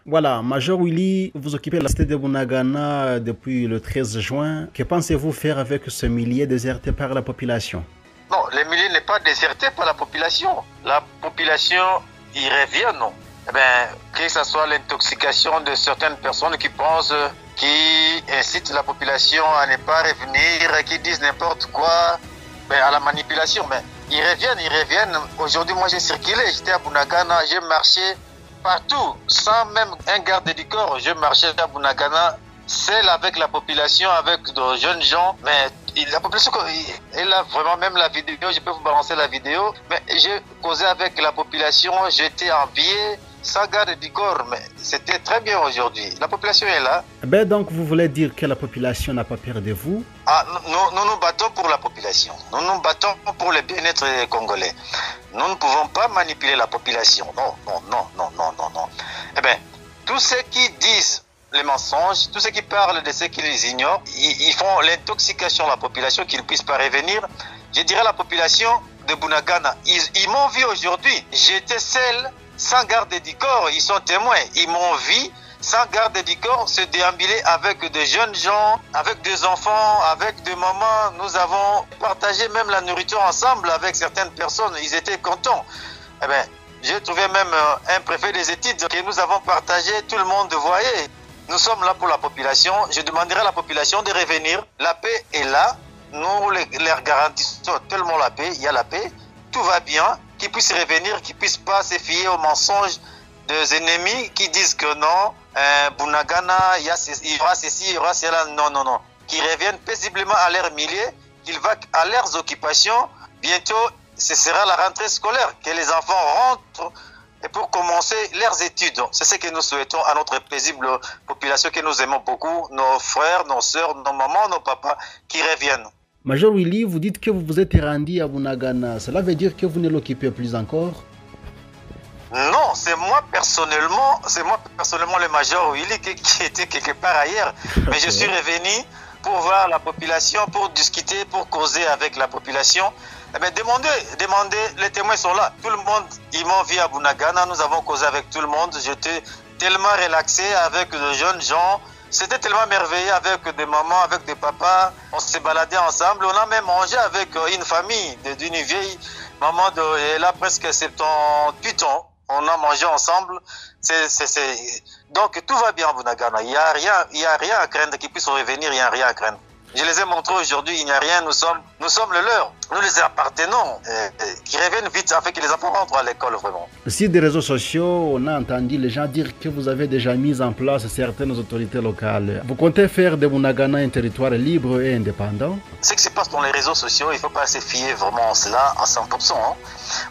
Voilà, Major Willy, vous occupez la cité de Bunagana depuis le 13 juin. Que pensez-vous faire avec ce millier déserté par la population? Non, le millier n'est pas déserté par la population. La population y revient, non. Eh bien, que ce soit l'intoxication de certaines personnes qui pensent, qui incitent la population à ne pas revenir, qui disent n'importe quoi, ben, à la manipulation. Mais ils reviennent. Aujourd'hui, moi j'ai circulé, j'étais à Bunagana, j'ai marché partout, sans même un garde du corps. Je marchais à Bunagana, seul avec la population, avec de jeunes gens. Mais la population, elle a vraiment même la vidéo, je peux vous balancer la vidéo. Mais j'ai causé avec la population, j'étais envié, sans garde du corps. Mais c'était très bien aujourd'hui. La population est là. Ben donc vous voulez dire que la population n'a pas peur de vous? Ah, nous nous battons pour la population. Nous nous battons pour le bien-être des Congolais. Nous ne pouvons pas manipuler la population. Non, non, non, non, non, non, non. Eh bien, tous ceux qui disent les mensonges, tous ceux qui parlent de ceux qui les ignorent, ils font l'intoxication de la population, qu'ils ne puissent pas revenir. Je dirais à la population de Bunagana, ils m'ont vu aujourd'hui. J'étais seul, sans garde du corps. Ils sont témoins. Ils m'ont vu sans garde du corps, se déambuler avec des jeunes gens, avec des enfants, avec des mamans. Nous avons partagé même la nourriture ensemble avec certaines personnes. Ils étaient contents. Eh bien, j'ai trouvé même un préfet des études que nous avons partagé. Tout le monde voyait. Nous sommes là pour la population. Je demanderai à la population de revenir. La paix est là. Nous leur garantissons tellement la paix. Il y a la paix. Tout va bien. Qu'ils puissent revenir, qu'ils ne puissent pas se fier aux mensonges des ennemis qui disent que non, Bunagana, il y aura ceci, il y aura cela. Non, non, non. Qu'ils reviennent paisiblement à leur milieu, qu'ils vont à leurs occupations. Bientôt, ce sera la rentrée scolaire, que les enfants rentrent et pour commencer leurs études. C'est ce que nous souhaitons à notre paisible population que nous aimons beaucoup, nos frères, nos sœurs, nos mamans, nos papas, qui reviennent. Major Willy, vous dites que vous vous êtes rendu à Bunagana. Cela veut dire que vous ne l'occupez plus encore? Non, c'est moi personnellement le Major Willy qui était quelque part ailleurs. Mais je suis revenu pour voir la population, pour discuter, pour causer avec la population. Eh bien, demandez, les témoins sont là. Tout le monde, ils m'ont vu à Bunagana, nous avons causé avec tout le monde. J'étais tellement relaxé avec de jeunes gens. C'était tellement merveilleux avec des mamans, avec des papas. On s'est baladé ensemble. On a même mangé avec une famille d'une vieille maman elle a presque 78 ans. On a mangé ensemble. Donc tout va bien à Bunagana. Il n'y a rien à craindre qui puisse revenir. Il n'y a rien à craindre. Je les ai montrés aujourd'hui. Il n'y a rien. Nous sommes le leur. Nous les appartenons. Qui reviennent vite afin que les enfants rentrent à l'école vraiment. Sur des réseaux sociaux, on a entendu les gens dire que vous avez déjà mis en place certaines autorités locales. Vous comptez faire de Bunagana un territoire libre et indépendant? Ce qui se passe dans les réseaux sociaux, il ne faut pas se fier vraiment à cela à 100%.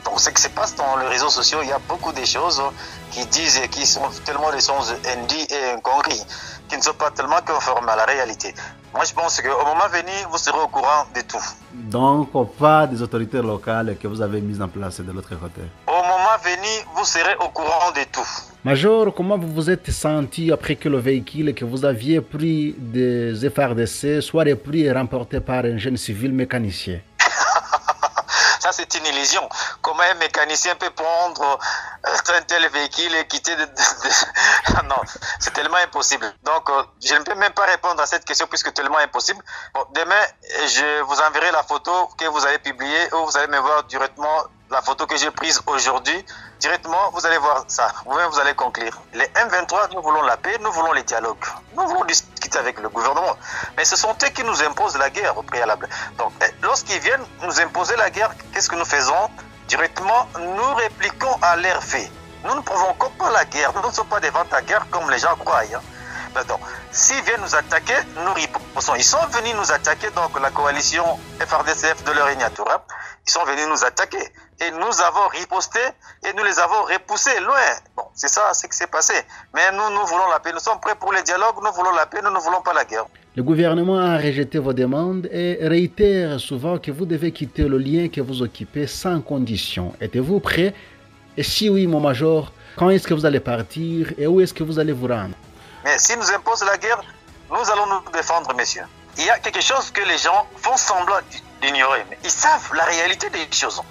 Donc ce qui se passe dans les réseaux sociaux, il y a beaucoup de choses qui disent et qui sont tellement des choses indies et incongrées, qui ne sont pas tellement conformes à la réalité. Moi je pense qu'au moment venu, vous serez au courant de tout. Donc pas des autorités locales que vous avez mises en place de l'autre côté? Au moment venu, vous serez au courant de tout. Major, comment vous vous êtes senti après que le véhicule que vous aviez pris des FARDC soit repris et remporté par un jeune civil mécanicien? Ça, c'est une illusion. Comment un mécanicien peut prendre un tel véhicule et quitter Non, c'est tellement impossible. Donc, je ne peux même pas répondre à cette question puisque c'est tellement impossible. Bon, demain, je vous enverrai la photo que vous allez publier ou vous allez me voir directement la photo que j'ai prise aujourd'hui. Directement, vous allez voir ça. Vous-même, vous allez conclure. Les M23, nous voulons la paix, nous voulons les dialogues. Nous voulons discuter avec le gouvernement. Mais ce sont eux qui nous imposent la guerre au préalable. Donc, lorsqu'ils viennent nous imposer la guerre, qu'est-ce que nous faisons? Directement, nous répliquons à leurs faits. Nous ne provoquons pas la guerre. Nous ne sommes pas des ventes à guerre comme les gens croient. Donc, s'ils viennent nous attaquer, nous riposons. Ils sont venus nous attaquer, donc la coalition FARDC de leur Ignatura, ils sont venus nous attaquer. Et nous avons riposté et nous les avons repoussés loin. Bon, c'est ça ce qui s'est passé. Mais nous voulons la paix. Nous sommes prêts pour le dialogue, nous voulons la paix, nous ne voulons pas la guerre. Le gouvernement a rejeté vos demandes et réitère souvent que vous devez quitter le lien que vous occupez sans condition. Êtes-vous prêt? Et si oui, mon major, quand est-ce que vous allez partir et où est-ce que vous allez vous rendre? Mais si nous imposent la guerre, nous allons nous défendre, messieurs. Il y a quelque chose que les gens font semblant d'ignorer. Mais ils savent la réalité des choses.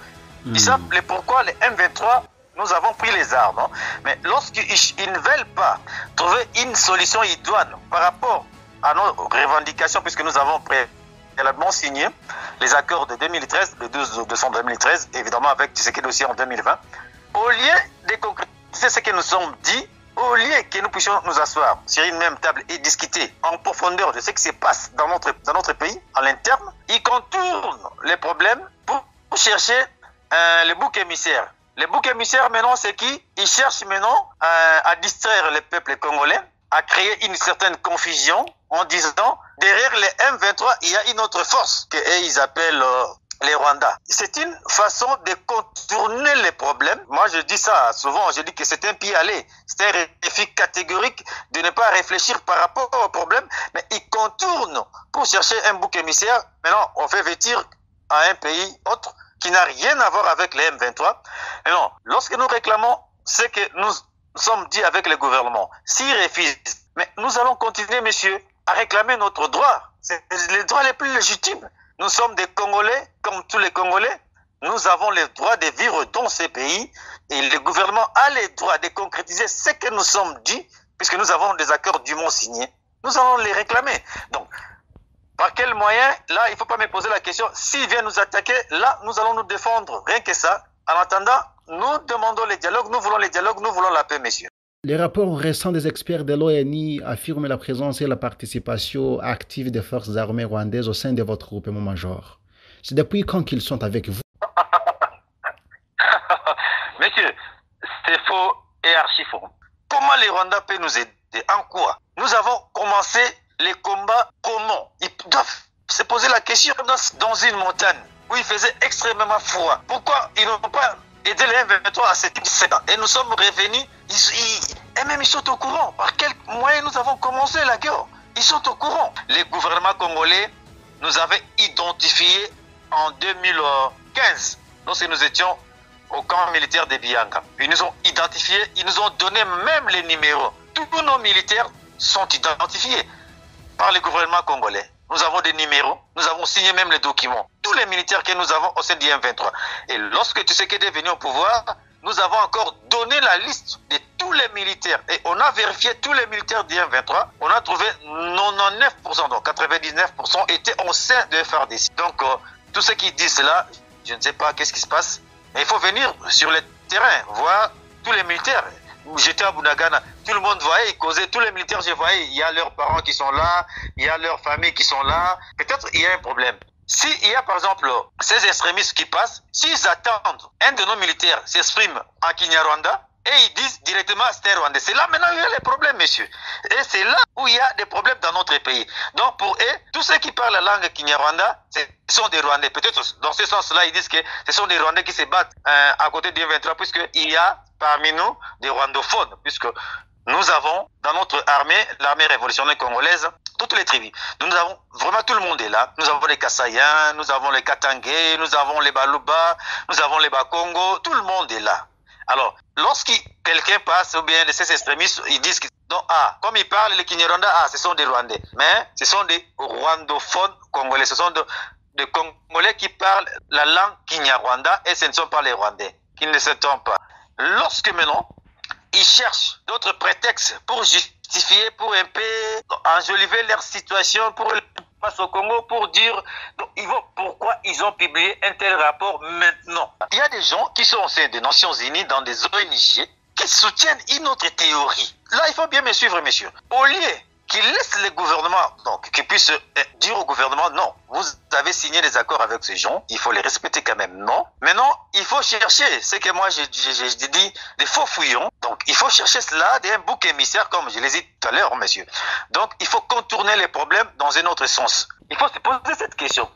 Ils savent pourquoi les M23 nous avons pris les armes. Hein. Mais lorsqu'ils ne veulent pas trouver une solution idoine par rapport à nos revendications, puisque nous avons préalablement signé les accords de 2013, le 12 décembre 2013, évidemment avec Tshisekedi aussi en 2020, au lieu de concrétiser ce que nous sommes dit, au lieu que nous puissions nous asseoir sur une même table et discuter en profondeur de ce qui se passe dans notre pays, à l'interne, ils contournent les problèmes pour chercher le bouc émissaire. Le bouc émissaire, maintenant, c'est qui? Ils cherchent maintenant à distraire le peuple congolais, à créer une certaine confusion en disant, derrière les M23, il y a une autre force qu'ils appellent les Rwandais. C'est une façon de contourner les problèmes. Moi, je dis ça souvent, je dis que c'est un pied-aller. C'est un défi catégorique de ne pas réfléchir par rapport aux problèmes, mais ils contournent pour chercher un bouc émissaire. Maintenant, on fait vêtir à un pays autre qui n'a rien à voir avec les M23. Mais non, lorsque nous réclamons ce que nous sommes dit avec le gouvernement, s'ils refusent, mais nous allons continuer, messieurs, à réclamer notre droit. C'est les droits les plus légitimes. Nous sommes des Congolais, comme tous les Congolais. Nous avons le droit de vivre dans ces pays et le gouvernement a le droit de concrétiser ce que nous sommes dit, puisque nous avons des accords dûment signés. Nous allons les réclamer. Donc, par quel moyen? Là, il ne faut pas me poser la question. S'ils viennent nous attaquer, là, nous allons nous défendre. Rien que ça. En attendant, nous demandons les dialogues, nous voulons les dialogues, nous voulons la paix, messieurs. Les rapports récents des experts de l'ONU affirment la présence et la participation active des forces armées rwandaises au sein de votre groupe major. C'est depuis quand qu'ils sont avec vous? Messieurs, c'est faux et archi faux. Comment les Rwandais peuvent nous aider? En quoi? Nous avons commencé les combats comment? Ils doivent se poser la question dans une montagne où il faisait extrêmement froid. Pourquoi ils n'ont pas aidé les M23 à cette époque? Et nous sommes revenus, et même ils sont au courant. Par quels moyens nous avons commencé la guerre? Ils sont au courant. Les gouvernements congolais nous avaient identifiés en 2015, lorsque nous étions au camp militaire de Bianga. Ils nous ont identifiés, ils nous ont donné même les numéros. Tous nos militaires sont identifiés par le gouvernement congolais. Nous avons des numéros, nous avons signé même les documents. Tous les militaires que nous avons au sein du M23. Et lorsque Tshisekedi est venu au pouvoir, nous avons encore donné la liste de tous les militaires. Et on a vérifié tous les militaires du M23. On a trouvé 99%, donc 99% étaient au sein de FARDC. Donc, tous ceux qui disent cela, je ne sais pas qu'est-ce qui se passe. Mais il faut venir sur le terrain, voir tous les militaires. J'étais à Bunagana, tout le monde voyait, ils causaient, tous les militaires, je voyais, il y a leurs parents qui sont là, il y a leurs familles qui sont là. Peut-être il y a un problème. S'il y a par exemple ces extrémistes qui passent, s'ils attendent, un de nos militaires s'exprime en Kinyarwanda et ils disent directement c'est un Rwandais. C'est là maintenant il y a les problèmes, messieurs. Et c'est là où il y a des problèmes dans notre pays. Donc pour eux, tous ceux qui parlent la langue Kinyarwanda, ce sont des Rwandais. Peut-être dans ce sens-là, ils disent que ce sont des Rwandais qui se battent à côté du 23, puisqu'il y a parmi nous des rwandophones, puisque nous avons dans notre armée, l'armée révolutionnaire congolaise, toutes les tribus. Nous avons vraiment tout le monde est là. Nous avons les Kassayens, nous avons les Katangais, nous avons les Baluba, nous avons les Bakongo, tout le monde est là. Alors, lorsque quelqu'un passe ou bien de ces extrémistes, ils disent que donc, comme ils parlent les Kinyarwanda, ce sont des Rwandais. Mais ce sont des rwandophones congolais. Ce sont des Congolais qui parlent la langue Kinyarwanda et ce ne sont pas les Rwandais, qui ne se trompent pas. Lorsque maintenant, ils cherchent d'autres prétextes pour justifier, pour un peu enjoliver leur situation, pour passer au Congo, pour dire donc, pourquoi ils ont publié un tel rapport maintenant. Il y a des gens qui sont au sein des Nations Unies, dans des ONG, qui soutiennent une autre théorie. Là, il faut bien me suivre, messieurs. Au lieu qu'ils laissent les gouvernements, donc qu'ils puissent dire au gouvernement, non, vous avez signé des accords avec ces gens, il faut les respecter quand même, non. Maintenant, il faut chercher, ce que moi j'ai dit, des faux fouillons. Donc, il faut chercher cela, d'un bouc émissaire, comme je l'ai dit tout à l'heure, messieurs. Donc, il faut contourner les problèmes dans un autre sens. Il faut se poser cette question.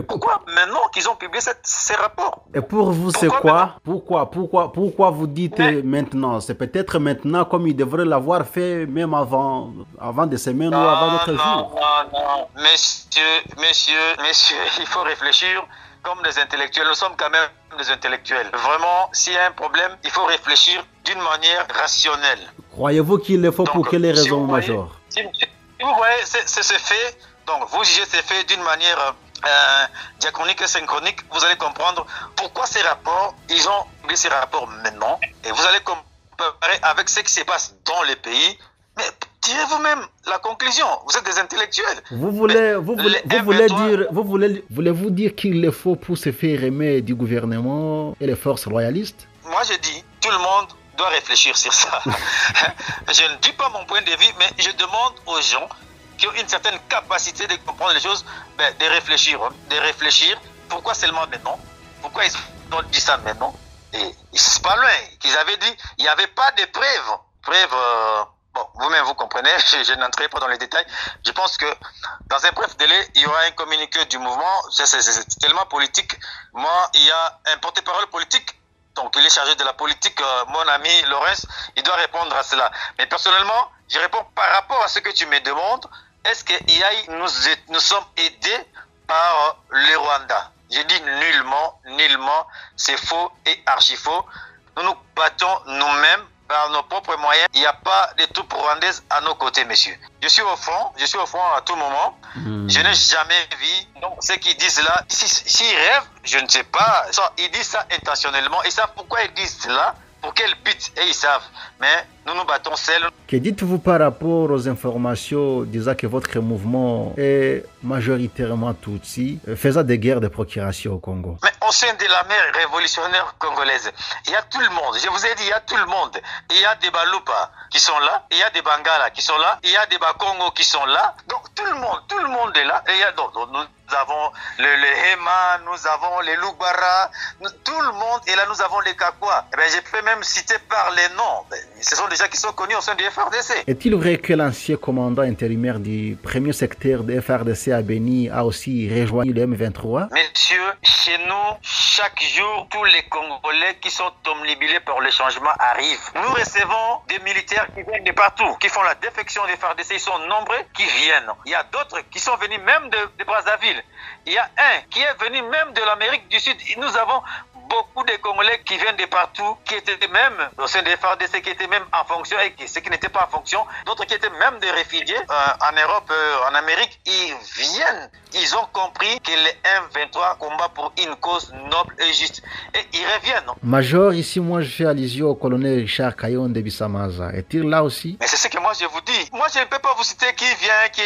Pourquoi maintenant qu'ils ont publié ces rapports? Et pour vous, c'est quoi? Pourquoi vous dites maintenant? C'est peut-être maintenant comme ils devraient l'avoir fait même avant des semaines ou avant d'autres jours. Non. Messieurs, il faut réfléchir comme des intellectuels. Nous sommes quand même des intellectuels. Vraiment, s'il y a un problème, il faut réfléchir d'une manière rationnelle. Croyez-vous qu'il le faut pour quelles raisons, Major? Si vous voyez, c'est fait. Donc, vous jugez c'est fait d'une manière diachronique et synchronique, vous allez comprendre pourquoi ces rapports, ils ont publié ces rapports maintenant, et vous allez comparer avec ce qui se passe dans les pays. Mais tirez vous-même la conclusion. Vous êtes des intellectuels. Voulez-vous dire qu'il est faux pour se faire aimer du gouvernement et les forces royalistes? Moi, je dis, tout le monde doit réfléchir sur ça. Je ne dis pas mon point de vue, mais je demande aux gens qui ont une certaine capacité de comprendre les choses, de réfléchir. Pourquoi seulement maintenant? Pourquoi ils ont dit ça maintenant? Et c'est pas loin. Qu'ils avaient dit, il n'y avait pas de preuves. Bon, vous-même, vous comprenez, je n'entrerai pas dans les détails. Je pense que dans un bref délai, il y aura un communiqué du mouvement. C'est tellement politique. Moi, il y a un porte-parole politique. Donc, il est chargé de la politique. Mon ami Laurence, il doit répondre à cela. Mais personnellement, je réponds par rapport à ce que tu me demandes. Est-ce que nous sommes aidés par le Rwanda? Je dis nullement. C'est faux et archi faux. Nous nous battons nous-mêmes par nos propres moyens. Il n'y a pas de troupes rwandaises à nos côtés, monsieur. Je suis au front à tout moment. Je n'ai jamais vu. Donc, ceux qui disent là, s'ils rêvent, je ne sais pas. Ils disent ça intentionnellement. Ils savent pourquoi ils disent cela, pour quel but, et ils savent. Mais nous nous battons seuls. Que dites-vous par rapport aux informations disant que votre mouvement est majoritairement Tutsi, faisant des guerres de procuration au Congo? Mais au sein de l'armée révolutionnaire congolaise, il y a tout le monde. Je vous ai dit, il y a tout le monde. Il y a des Balupa qui sont là, il y a des Bangala qui sont là, il y a des Bakongo qui sont là. Donc tout le monde est là. Et il y a nous avons les Hema, nous avons les Lubara, tout le monde. Et là, nous avons les Kakwa. Je peux même citer par les noms. Ce sont des gens qui sont connus au sein du FRDC. Est-il vrai que l'ancien commandant intérimaire du premier secteur de FRDC à Béni a aussi rejoint le M23? Messieurs, chez nous, chaque jour, tous les Congolais qui sont omnibulés par le changement arrivent. Nous recevons des militaires qui viennent de partout, qui font la défection des FRDC. Ils sont nombreux qui viennent. Il y a d'autres qui sont venus même de Brazzaville. Il y a un qui est venu même de l'Amérique du Sud. Nous avons beaucoup de Congolais qui viennent de partout, qui étaient même au sein des FARDC, qui étaient même en fonction, et ceux qui n'étaient pas en fonction, d'autres qui étaient même des réfugiés en Europe, en Amérique, ils viennent. Ils ont compris que les M23 combattent pour une cause noble et juste. Et ils reviennent. Major, ici, moi, je fais allusion au colonel Richard Kayon de Bissamaza. Est-il là aussi? Mais c'est ce que moi, je vous dis. Moi, je ne peux pas vous citer qui vient, qui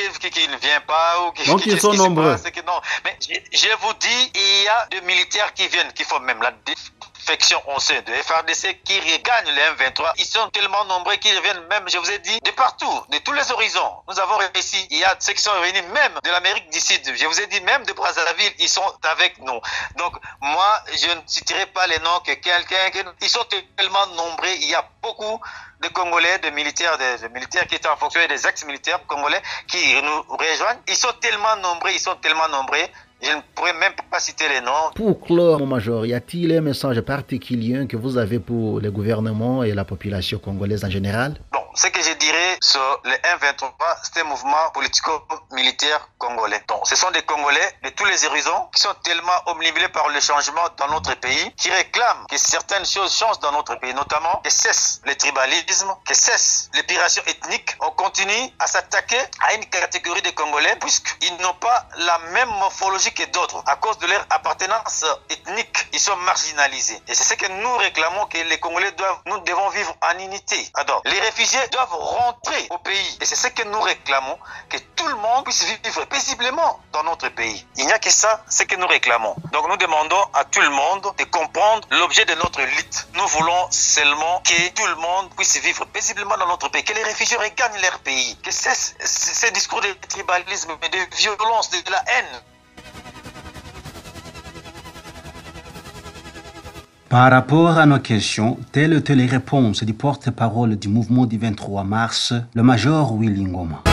ne vient pas, ou qui, donc, ils sont nombreux. Non. Mais je vous dis, il y a des militaires qui viennent, qui font même la défection au sein de FRDC, qui regagnent les M23. Ils sont tellement nombreux qu'ils reviennent même, je vous ai dit, de partout, de tous les horizons. Nous avons réussi. Il y a ceux qui sont revenus même de l'Amérique du Sud. Je vous ai dit, même de Brazzaville, ils sont avec nous. Donc, moi, je ne citerai pas les noms que quelqu'un. Ils sont tellement nombreux. Il y a beaucoup de Congolais, de militaires qui étaient en fonction et des ex-militaires congolais qui nous rejoignent. Ils sont tellement nombreux. Je ne pourrais même pas citer les noms. Pour clore, mon major, y a-t-il un message particulier que vous avez pour le gouvernement et la population congolaise en général? Bon, ce que je dirais sur le M23, c'est un mouvement politico-militaire congolais. Donc, ce sont des Congolais de tous les horizons qui sont tellement omnibulés par le changement dans notre pays, qui réclament que certaines choses changent dans notre pays, notamment que cesse le tribalisme, que cesse l'épuration ethnique. On continue à s'attaquer à une catégorie de Congolais puisqu'ils n'ont pas la même morphologie que d'autres. À cause de leur appartenance ethnique, ils sont marginalisés. Et c'est ce que nous réclamons, que les Congolais nous devons vivre en unité. Alors, les réfugiés doivent rentrer au pays. Et c'est ce que nous réclamons, que tout le monde puisse vivre paisiblement dans notre pays. Il n'y a que ça, c'est ce que nous réclamons. Donc nous demandons à tout le monde de comprendre l'objet de notre lutte. Nous voulons seulement que tout le monde puisse vivre paisiblement dans notre pays, que les réfugiés regagnent leur pays, que cessent ces discours de tribalisme et de violence, de la haine. Par rapport à nos questions, telle était les réponses du porte-parole du mouvement du 23 mars, le major Willy Ngoma.